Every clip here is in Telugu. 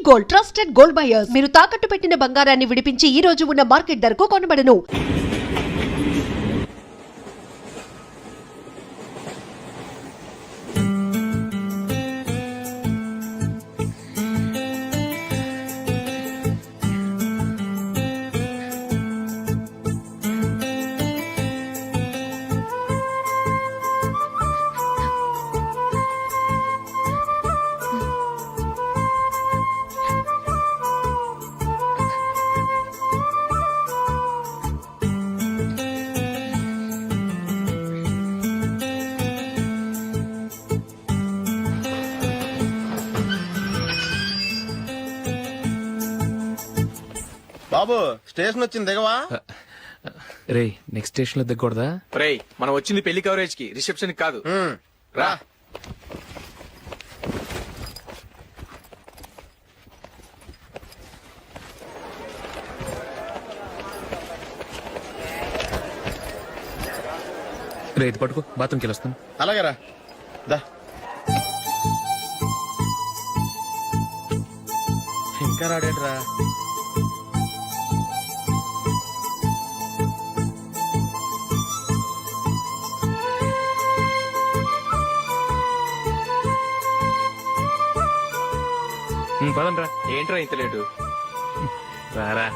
Gold, trusted gold buyers. మీరు తాకట్టు పెట్టిన బంగారాన్ని విడిపించి ఈ రోజు ఉన్న మార్కెట్ ధరకు కొనబడను. బాబు స్టేషన్ వచ్చింది దిగవా? రే నెక్స్ట్ స్టేషన్ లో దిగకూడదా? రే మనం వచ్చింది పెళ్లి కవరేజ్ కి, రిసెప్షన్ కాదు. రా. రే ఇది పట్టుకో, బాత్రూమ్కి వెళ్ళొస్తాను. అలాగే రా. దా. ఇంకా రాడేట్రా? పదండ్రా. ఏంట్రా ఇంత లేటు? రారా.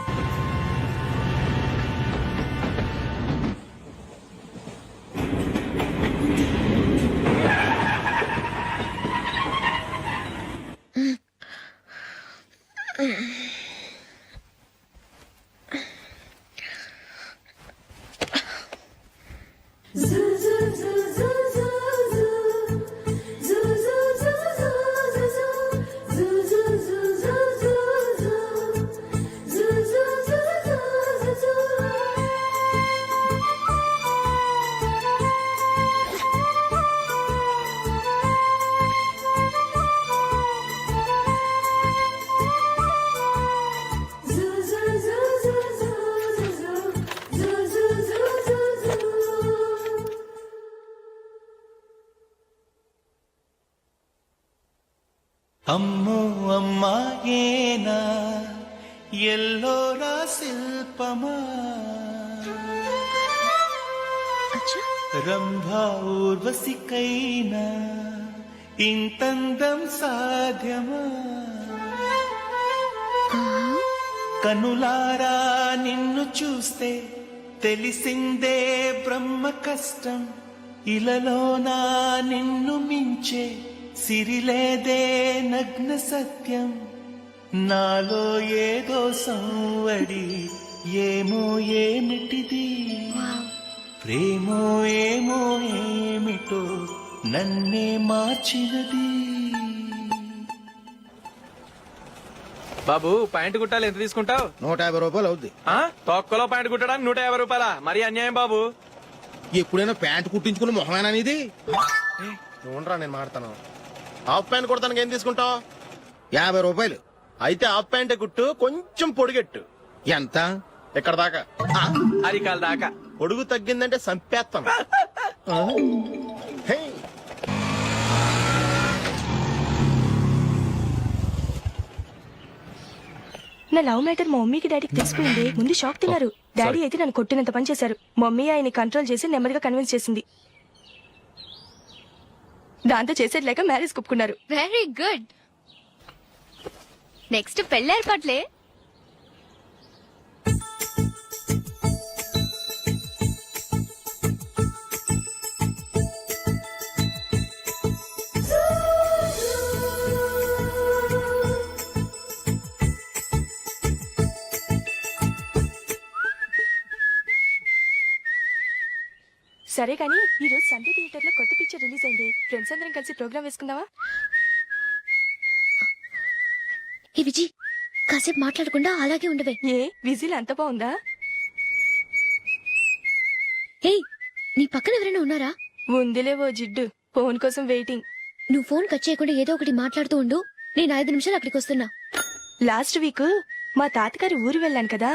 అమ్మో అమ్మాయేనా ఎల్లోరా శిల్పమా, రంభా ఊర్వశికైనా ఇంతందం సాధ్యమా, కనులారా నిన్ను చూస్తే తెలిసిందే బ్రహ్మ కష్టం, ఇలలోనా నిన్ను మించే సిరిలేదే నగ్న సత్యం, నాలో ఏదో సంవడి ఏమో ఏమిటిది, ప్రేమో ఏమో ఏమిటో నన్నే మార్చినది. బాబు ప్యాంటు కుట్టాలి, ఎంత తీసుకుంటావు? 150 రూపాయలు అవుద్ది. తొక్కలో ప్యాంటు కుట్టడానికి 150 రూపాయల? మరి అన్యాయం బాబు. ఎప్పుడైనా ప్యాంట్ కుట్టించుకుని మొహమేనా ఇది? చూడరా నేను మాడతాను. హాఫ్ ప్యాంట్ కుడతానికి ఏం తీసుకుంటావు? 50 రూపాయలు. అయితే హాఫ్ ప్యాంట్ కుట్టు, కొంచెం పొడిగెట్టు. ఎంత? ఇక్కడ దాకా, అరికాల దాకా. పొడుగు తగ్గిందంటే సంపేస్తాను. నా లవ్ మ్యాటర్ మా మమ్మీకి డాడీకి తెలిసిపోయింది. ముందు షాక్ తిన్నారు. డాడీ అయితే నన్ను కొట్టినంత పని చేశారు. మమ్మీ ఆయన్ని కంట్రోల్ చేసి నెమ్మదిగా కన్విన్స్ చేసింది. దాంతో చేసేది లేక మ్యారేజ్ ఒప్పుకున్నారు. Very good. నెక్స్ట్ పెళ్లి ఏర్పాట్లే. సరే కానీ ఈ రోజు సండే థియేటర్ లో కొత్త పిక్చర్ రిలీజ్ అయింది. ఫ్రెండ్స్ అందరం కలిసి ప్రోగ్రామ్ వేసుకుందామా? ఏ విజి, కాసేపు మాట్లాడకుండా అలాగే ఉండవే. ఏ విజిల్ అంత బాగుందా? ఏయ్, నీ పక్కన ఎవరైనా ఉన్నారా? ఉందిలేవో జిడ్డు, ఫోన్ కోసం వెయిటింగ్. నువ్వు ఫోన్ కట్ చేయకుండా ఏదో ఒకటి మాట్లాడుతూ ఉండు. నేను 5 నిమిషాలు అక్కడికి వస్తున్నా. లాస్ట్ వీక్ మా తాతగారి ఊరు వెళ్ళాను కదా,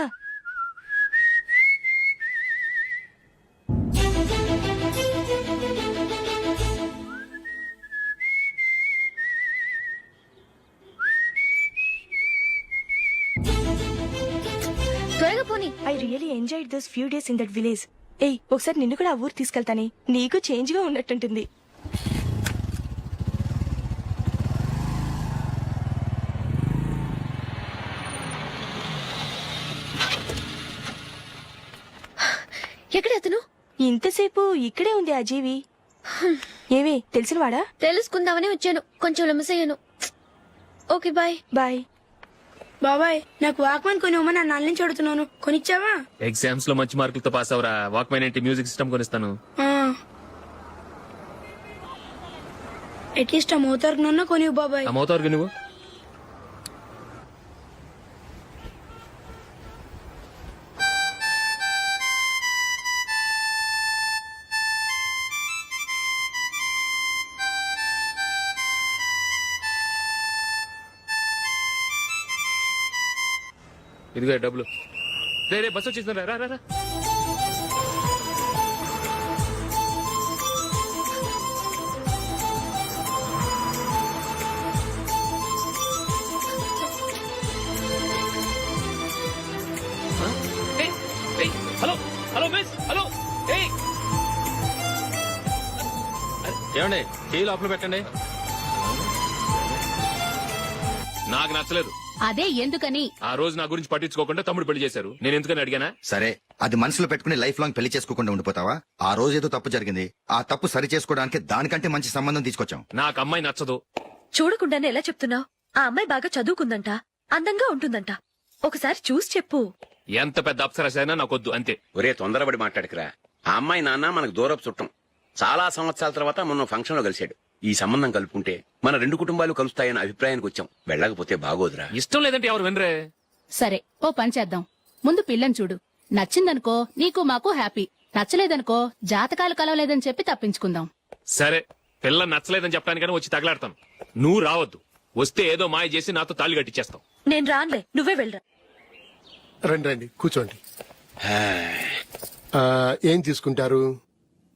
పోనీ I really enjoyed this few days in that village. ఏయ్ ఒకసారి నిన్ను కూడా ఆ ఊరు తీసుకెళ్తానే, నీకు చేంజ్ గా ఉన్నట్టుంటుంది. ఎక్కడ అతను? ఇంతసేపు ఇక్కడే ఉంది ఆ జీవి. ఏవే తెలిసినవాడా? తెలుసుకుందామని వచ్చాను, కొంచెం లెమసయ్యాను. Okay bye. బాయ్. బాబాయ్ నాకు వాక్మన్ కొని ఇవ్వమని నా నుంచి అడుగుతున్నాను, కొనిచ్చావా? ఎగ్జామ్స్ లో మంచి మార్కులతో పాస్ అవరా, వాక్మెన్ ఏంటి మ్యూజిక్ సిస్టమ్ కొనిస్తాను. అట్లీస్ట్ ఆ మోతార్కు నన్న కొనివ్వు బాబాయ్. ఆ మోతారు నువ్వు ఇదిగో డబ్బులు. రే బస్ వచ్చేసిందా, రా రా రా. Hello hello miss, hello. ఏమండి టీ లోపల పెట్టండి. నాకు నచ్చలేదు. అదే ఎందుకని? ఆ రోజు నా గురించి పట్టించుకోకుండా తమ్ముడు పెళ్లి చేశారు. నేను ఎందుకని అడిగానా? సరే అది మనసులో పెట్టుకుని లైఫ్ లాంగ్ పెళ్లి చేసుకోకుండా ఉండిపోతావా? ఆ రోజు ఏదో తప్పు జరిగింది, ఆ తప్పు సరి చేసుకోవడానికి దానికంటే మంచి సంబంధం తీసుకొచ్చాం. నాకు అమ్మాయి నచ్చదు. చూడకుండానే ఎలా చెప్తున్నావు? ఆ అమ్మాయి బాగా చదువుకుందంట, అందంగా ఉంటుందంట. ఒకసారి చూసి చెప్పు. ఎంత పెద్ద అప్సరసైనా నాకొద్దు, అంతే. ఒరే తొందరపడి మాట్లాడకురా. ఆ అమ్మాయి నాన్న మనకు దూరపు చుట్టం. చాలా సంవత్సరాల తర్వాత మొన్న ఫంక్షన్ లో కలిశాడు. ఈ సంబంధం కలుపుకుంటే మన రెండు కుటుంబాలు కలుస్తాయన్న అభిప్రాయానికి వచ్చాం. వెళ్ళకపోతే బాగోదురా. ఇష్టం లేదంటే ఎవరు వినరే. సరే ఓ పని చేద్దాం, ముందు పిల్లని చూడు. నచ్చిందనుకో నీకు మాకు హ్యాపీ, నచ్చలేదనుకో జాతకాలు కలవలేదని చెప్పి తప్పించుకుందాం. సరే పిల్ల నచ్చలేదని చెప్పడానికని వచ్చి తగలాడతాను. నువ్వు రావద్దు. వస్తే ఏదో మాయ చేసి నాతో తాళి కట్టించేస్తావు. నేను రానులే, నువ్వే వెళ్ళరా. రండి రండి కూర్చోండి. ఏం తీసుకుంటారు?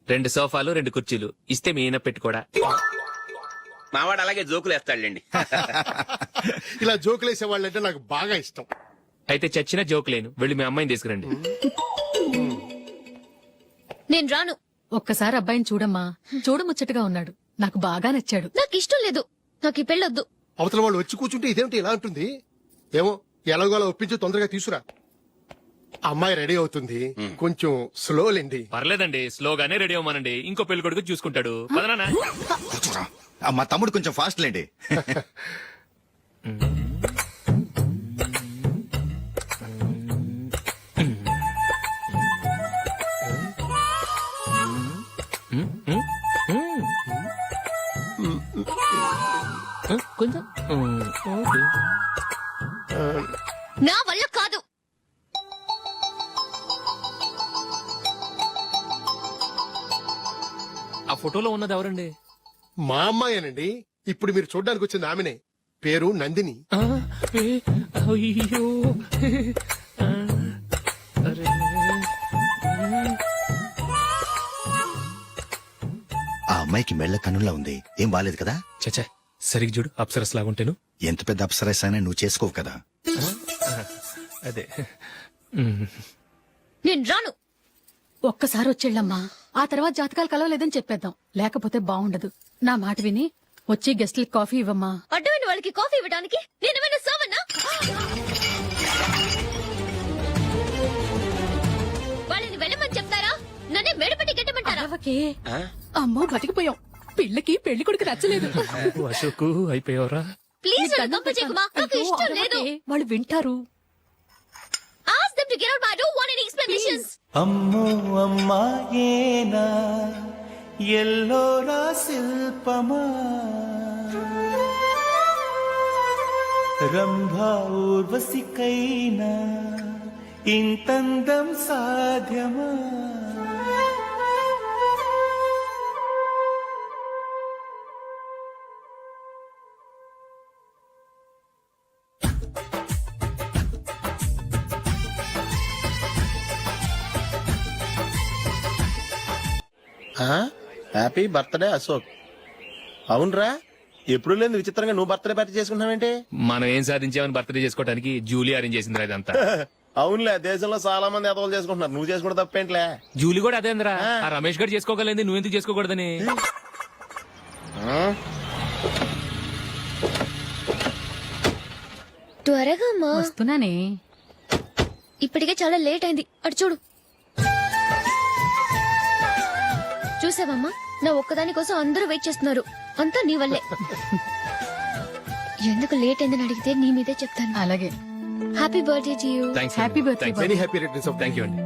2 సోఫాలు 2 కుర్చీలు ఇస్తే మీ ఈయన పెట్టుకోడా. మావాడు అలాగే జోకులు వేస్తాడులేండి. ఇలా జోకులేసే వాళ్ళంటే నాకు బాగా ఇష్టం. అయితే చచ్చిన జోక్ లేను, వెళ్ళి మీ అమ్మాయిని తీసుకురండి. నేను రాను. ఒక్కసారి అబ్బాయిని చూడమ్మా, చూడముచ్చటగా ఉన్నాడు, నాకు బాగా నచ్చాడు. నాకు ఇష్టం లేదు, నాకు ఈ పెళ్ళొద్దు. అవతల వాళ్ళు వచ్చి కూర్చుంటే ఇదేమిటి ఇలా ఉంటుంది? ఏమో ఎలాగోలా ఒప్పించి తొందరగా తీసుకురా. అమ్మాయి రెడీ అవుతుంది, కొంచెం స్లో లేండి. పర్లేదండి, స్లోగానే రెడీ అవ్వమానండి. ఇంకో పెళ్లి కొడుకు చూసుకుంటాడు. పదనా. కూర్చోరా. మా తమ్ముడు కొంచెం ఫాస్ట్ లేండి. కొంచెం నా వల్ల కాదు. ఆ ఫోటోలో ఉన్నది ఎవరండి? మా అమ్మాయేనండి. ఇప్పుడు మీరు చూడడానికి వచ్చింది ఆమెనే. పేరు నందిని. అయ్యో ఆ అమ్మాయికి మెళ్ళ కన్నులా ఉంది, ఏం బాలేదు కదా? చచ్చా సరిగ్గా చూడు, అప్సరస్ లాగుంటేను. ఎంత పెద్ద అప్సరస్ అయినా నువ్వు చేసుకోవు కదా. అదే. నేను రాను. ఒక్కసారి వచ్చేళ్ళమ్మా, ఆ తర్వాత జాతకాలు కలవలేదని చెప్పేద్దాం, లేకపోతే బాగుండదు. నా మాట విని వచ్చి గెస్ట్లకి కాఫీ ఇవ్వమ్మా. అడ్డమైన వాళ్ళకి కాఫీ ఇవ్వడానికి నేనేమైనా సావన్నా? వాళ్ళని వెళ్ళమని చెప్తారా, నన్నే మేడపట్టి గెట్టమంటారా? అరవకే. అమ్మో బతికిపోయాం, పిల్లకి పెళ్లి కొడుకు నచ్చలేదు. అశోకు అయిపోయావరా. ప్లీజ్ నన్ను పంపించేకుమా, నాకు ఇష్టం లేదు. వాళ్ళు వింటారు. Ask them to get out. I don't want any explanations. అమ్మో అమ్మాయేనా ఎల్లోరా శిల్పమా, రంభా ఊర్వశికైనా ఇంతందం సాధ్యమా? Happy birthday Ashok. అవునరా, ఎప్పుడు లేదు విచిత్రంగా నువ్వు బర్త్డే పార్టీ చేసుకుంటున్నావేంటి? మనం ఏం సాధించామని బర్త్డే చేసుకోవడానికి జూలీ అరేంజ్ చేసింది ఇదంతా. అవునులే దేశంలో చాలా మంది ఎదవలు చేసుకుంటున్నారు, నువ్వు చేసుకుంటే తప్పేంట్లే. జూలీ కూడా అదేంద్రా ఆ రమేష్ గారు చేసుకోగలేదు నువ్వు ఎందుకు చేసుకోకూడదని. త్వరగా అమ్మా, వస్తున్నానే. ఇప్పటికే చాలా లేట్ అయింది. అటు చూడు. చూసావమ్మా, నా ఒక్కదాని కోసం అందరూ వెయిట్ చేస్తున్నారు. అంతా నీ వల్లే. ఎందుకు లేట్ అయిందని అడిగితే నీ మీదే చెప్తాను. అలాగే. Happy birthday to you. Happy birthday. Very happy returns of thank you అండి.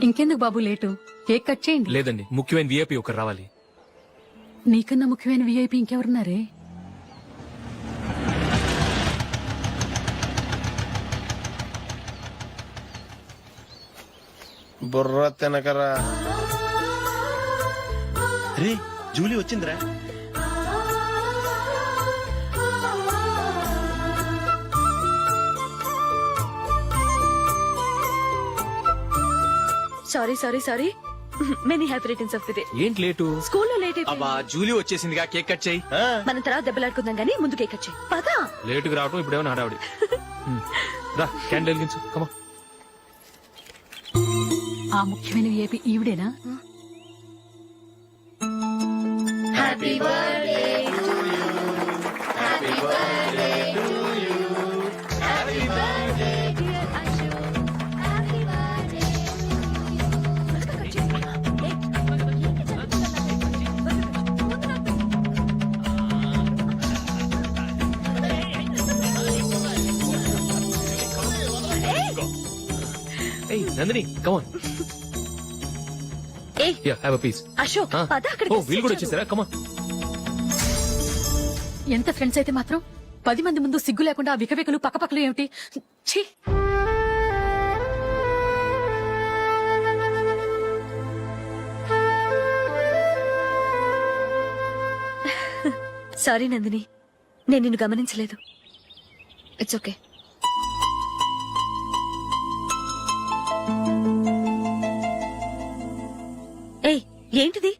ఇంకెందుకు బాబు లేటు, కేక్ కట్ చేయండి. లేదండి, ముఖ్యమైన విఐపి ఒకరు రావాలి. నీకన్నా ముఖ్యమైన విఐపి ఇంకెవరున్నారే? బుర్ర తినకరా. రే జూలీ వచ్చిందిరా. Sorry sorry sorry. Many happy returns of the day. ఏంటి లేటు? స్కూల్లో లేట్ అబ్బా అయిపోయింది. జూలీ వచ్చేసిందిగా, కేక్ కట్ చేయి. మనం తర్వాత దెబ్బలాడుకుందాం గానీ ముందు కేక్ వచ్చాయి. పదా. లేటుగా రావటం ఇప్పుడేమన్నా హడావిడి. రా క్యాండిల్ వెలిగించు కమా. ఆ ముఖ్యమైన విఐపి ఈవిడేనా? Happy birthday to you. Happy birthday to you. Happy birthday dear Ashu. Happy birthday. ఏయ్ నందిని కమాన్. ఏయ్ yeah have a piece. Ashok, పద అక్కడికి. ఓ వీళ్ళు కూడా వచ్చేసారా? కమాన్. ఎంత ఫ్రెండ్స్ అయితే మాత్రం 10 మంది ముందు సిగ్గు లేకుండా ఆ వికవికలు పక్కపక్కలు ఏమిటి? ఛీ! సారీ నందిని, నేను నిన్ను గమనించలేదు. It's okay. ఏయ్ ఏంటిది?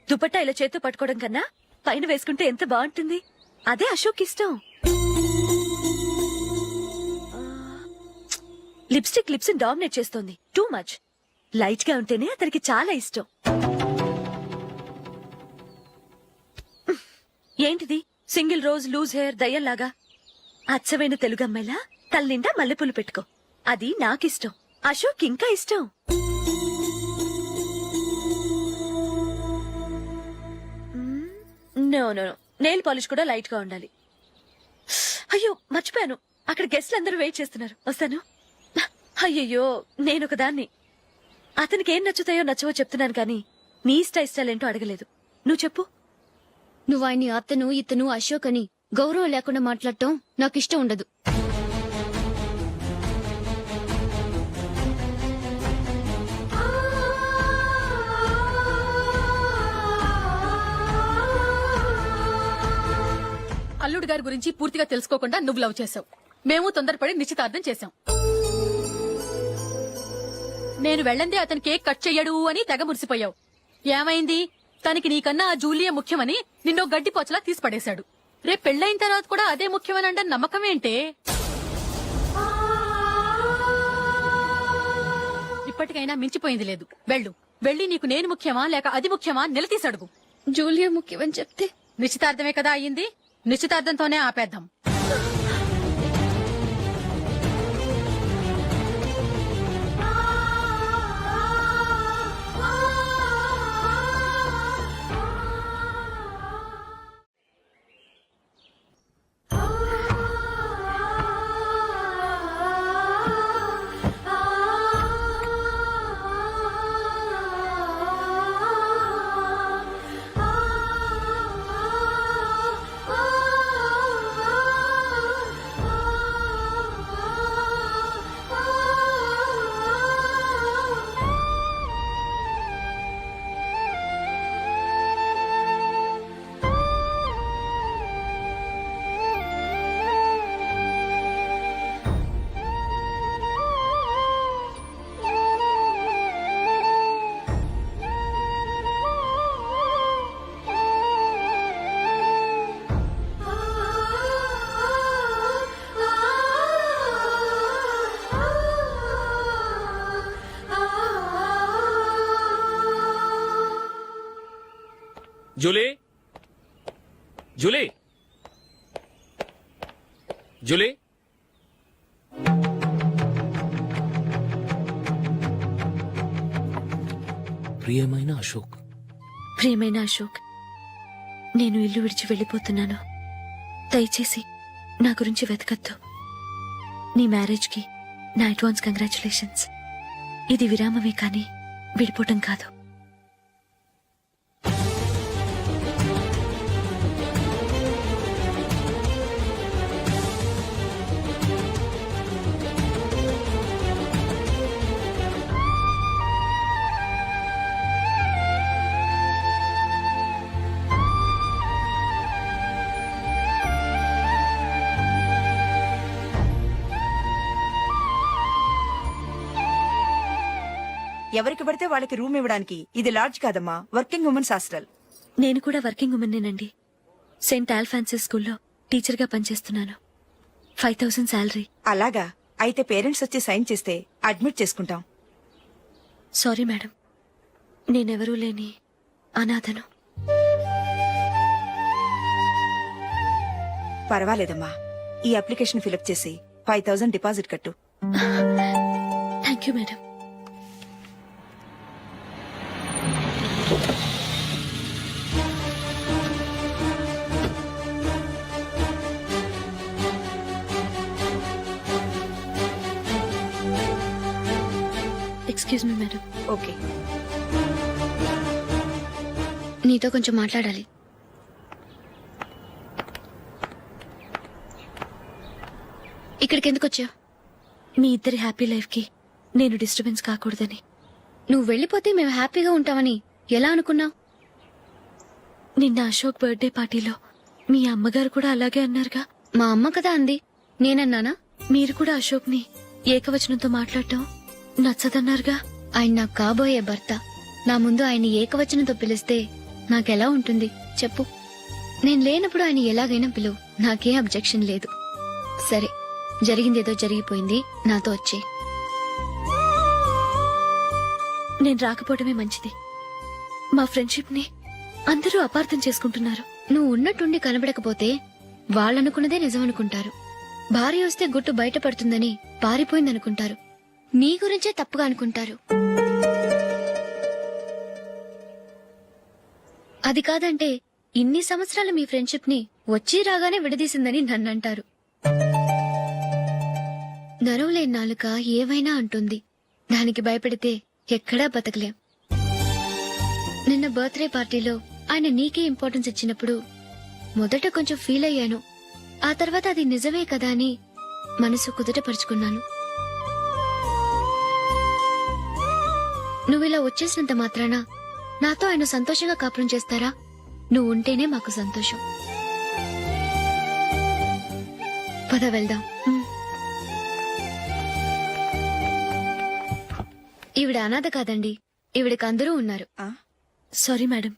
దుపట్టా ఇలా చేత్తో పట్టుకోవడం కన్నా పైన వేసుకుంటే ఎంత బాగుంటుంది. అదే అశోక్ ఇష్టం. లిప్స్టిక్ లిప్స్ డామినేట్ చేస్తోంది. Too much. లైట్ గా ఉంటేనే అతనికి చాలా ఇష్టం. ఏంటిది? సింగిల్ రోజ్ లూజ్ హెయిర్ దయ్యంలాగా. అచ్చమైన తెలుగు అమ్మాయిలా తల్లిండా మల్లెపూలు పెట్టుకో. అది నాకిష్టం. అశోక్ ఇంకా ఇష్టం. No no no, nail polish కూడా లైట్ గా ఉండాలి. అయ్యో మర్చిపోయాను, అక్కడ గెస్ట్లు అందరూ వెయిట్ చేస్తున్నారు. వస్తాను. అయ్యయ్యో నేనొక దాన్ని. అతనికి ఏం నచ్చుతాయో నచ్చవో చెప్తున్నాను కానీ నీ ఇష్టాలేంటో అడగలేదు. నువ్వు చెప్పు. నువ్వు ఆయన్ని అతను ఇతను అశోక్ అని గౌరవం లేకుండా మాట్లాడటం నాకు ఇష్టం ఉండదు. అల్లుడు గారి గురించి పూర్తిగా తెలుసుకోకుండా నువ్వు లవ్ చేసావు. మేము తొందరపడి నిశ్చితార్థం చేశాం. నేను వెళ్ళందే అతను కేక్ కట్ చెయ్యడు అని తెగ మురిసిపోయావు. ఏమైంది? తనకి నీకన్నా ఆ జూలియే ముఖ్యమని నిన్నో గడ్డి పోచలా తీసి పడేశాడు. రేపు పెళ్ళైన తర్వాత కూడా అదే ముఖ్యమని అంటే నమ్మకం ఏంటే? ఇప్పటికైనా మించిపోయింది లేదు. వెళ్ళి నీకు నేను ముఖ్యమా లేక అది ముఖ్యమా నిలదీసి అడుగు. జూలియా ముఖ్యమని చెప్తే నిశ్చితార్థమే కదా అయ్యింది. నిశ్చితార్థంతోనే ఆపేద్దాం. జూలీ జూలీ జూలీ ప్రియమైన అశోక్, ప్రియమైన అశోక్, నేను ఇల్లు విడిచి వెళ్ళిపోతున్నాను. దయచేసి నా గురించి వెతకద్దు. నీ మ్యారేజ్కి నా అడ్వాన్స్ కంగ్రాచులేషన్స్. ఇది విరామమే కానీ విడిపోవటం కాదు. ఎవరికి పడితే వాళ్ళకి రూమ్ ఇవ్వడానికి ఇది లాడ్జ్ కాదమ్మా, వర్కింగ్ ఉమెన్స్ హాస్టల్. నేను కూడా వర్కింగ్ ఉమెన్నేనండి. సెయింట్ ఆల్ఫాన్సిస్ స్కూల్లో టీచర్గా పనిచేస్తున్నాను. 5000 శాలరీ. అలాగా, అయితే పేరెంట్స్ వచ్చి సైన్ చేస్తే అడ్మిట్ చేసుకుంటాం. సారీ మేడం, నేనెవరూ లేని అనాథను. పర్వాలేదమ్మా, ఈ అప్లికేషన్ ఫిలప్ చేసి 5000 డిపాజిట్ కట్టు. Thank you madam. Excuse me madam. Okay. నీతో కొంచెం మాట్లాడాలి. ఇక్కడికి ఎందుకు వచ్చావు? మీ ఇద్దరి హ్యాపీ లైఫ్ కి నేను డిస్టర్బెన్స్ కాకూడదని. నువ్వు వెళ్ళిపోతే మేము హ్యాపీగా ఉంటామని ఎలా అనుకున్నావు? నిన్న అశోక్ బర్త్డే పార్టీలో మీ అమ్మగారు కూడా అలాగే అన్నారుగా. మా అమ్మ కదా అంది, నేనన్నానా? మీరు కూడా అశోక్ ని ఏకవచనంతో మాట్లాడటం నచ్చదన్నారుగా. ఆయన నాకు కాబోయే భర్త. నా ముందు ఆయన ఏకవచనంతో పిలిస్తే నాకెలా ఉంటుంది చెప్పు? నేను లేనప్పుడు ఆయన ఎలాగైనా పిలువు, నాకే అబ్జెక్షన్ లేదు. సరే, జరిగిందేదో జరిగిపోయింది, నాతో వచ్చే. నేను రాకపోవడమే మంచిది. మా ఫ్రెండ్షిప్ ని అందరూ అపార్థం చేసుకుంటున్నారు. నువ్వు ఉన్నట్టుండి కనబడకపోతే వాళ్ళనుకున్నదే నిజం అనుకుంటారు. భార్య వస్తే గుట్టు బయటపడుతుందని పారిపోయిందనుకుంటారు. నీ గురించే తప్పుగా అనుకుంటారు. అది కాదంటే ఇన్ని సంవత్సరాల మీ ఫ్రెండ్షిప్ ని వచ్చి రాగానే విడదీసిందని నన్నంటారు. నరవలేని నాలుక ఏవైనా అంటుంది. దానికి భయపడితే ఎక్కడా బతకలేం. నిన్న బర్త్డే పార్టీలో ఆయన నీకే ఇంపార్టెన్స్ ఇచ్చినప్పుడు మొదట కొంచెం ఫీల్ అయ్యాను. ఆ తర్వాత అది నిజమే కదా అని మనసు కుదుటపరుచుకున్నాను. నువ్విలా వచ్చేసినంత మాత్రాన నాతో ఆయన సంతోషంగా కాపురం చేస్తారా? నువ్వు ఉంటేనే మాకు సంతోషం. పద వెళ్దాం. ఈవిడ అనాథ కాదండి, ఈవిడకి అందరూ ఉన్నారు. సారీ మేడం,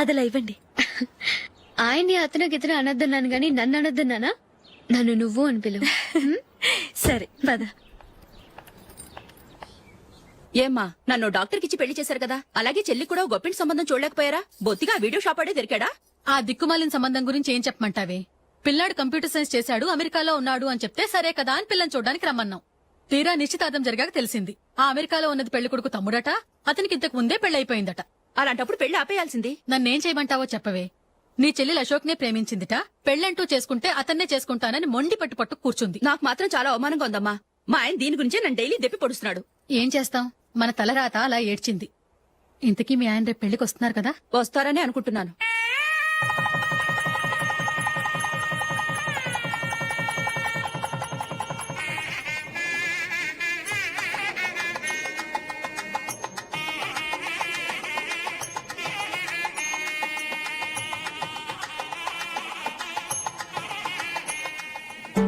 అదలా ఇవ్వండి. ఆయన్ని అతను గితను అనొద్దన్నాను గాని నన్ను అనొద్దన్నానా? నన్ను నువ్వు అని పిలువు. సరే పద. ఏమ్మా, నన్ను డాక్టర్ కిచ్చి పెళ్లి చేశారు కదా, అలాగే చెల్లి కూడా గొప్పింటి సంబంధం చూడలేకపోయారా? బొత్తిగా వీడియో షాప్ ఆడే దొరికాడా? ఆ దిక్కుమాలిన సంబంధం గురించి ఏం చెప్పమంటావే? పిల్లాడు కంప్యూటర్ సైన్స్ చేశాడు, అమెరికాలో ఉన్నాడు అని చెప్తే సరే కదా అని పిల్లని చూడడానికి రమ్మన్నాం. తీరా నిశ్చితార్థం జరిగాక తెలిసింది ఆ అమెరికాలో ఉన్నది పెళ్లి కొడుకు తమ్ముడట, అతనికి ఇంతకు ముందే పెళ్లయిపోయిందట. అలాంటప్పుడు పెళ్లి ఆపేయాల్సింది. నన్నేం చేయమంటావో చెప్పవే? నీ చెల్లెలు అశోక్ నే ప్రేమించిందిట, పెళ్లంటూ చేసుకుంటే అతన్నే చేసుకుంటానని మొండి పట్టు కూర్చుంది. నాకు మాత్రం చాలా అవమానంగా ఉందమ్మా. మా ఆయన దీని గురించే నన్ను డైలీ దెప్పి పొడుస్తున్నాడు. ఏం చేస్తాం, మన తలరాత అలా ఏడ్చింది. ఇంతకీ మీ ఆయన రేపు పెళ్లికి వస్తున్నారు కదా? వస్తారని అనుకుంటున్నాను.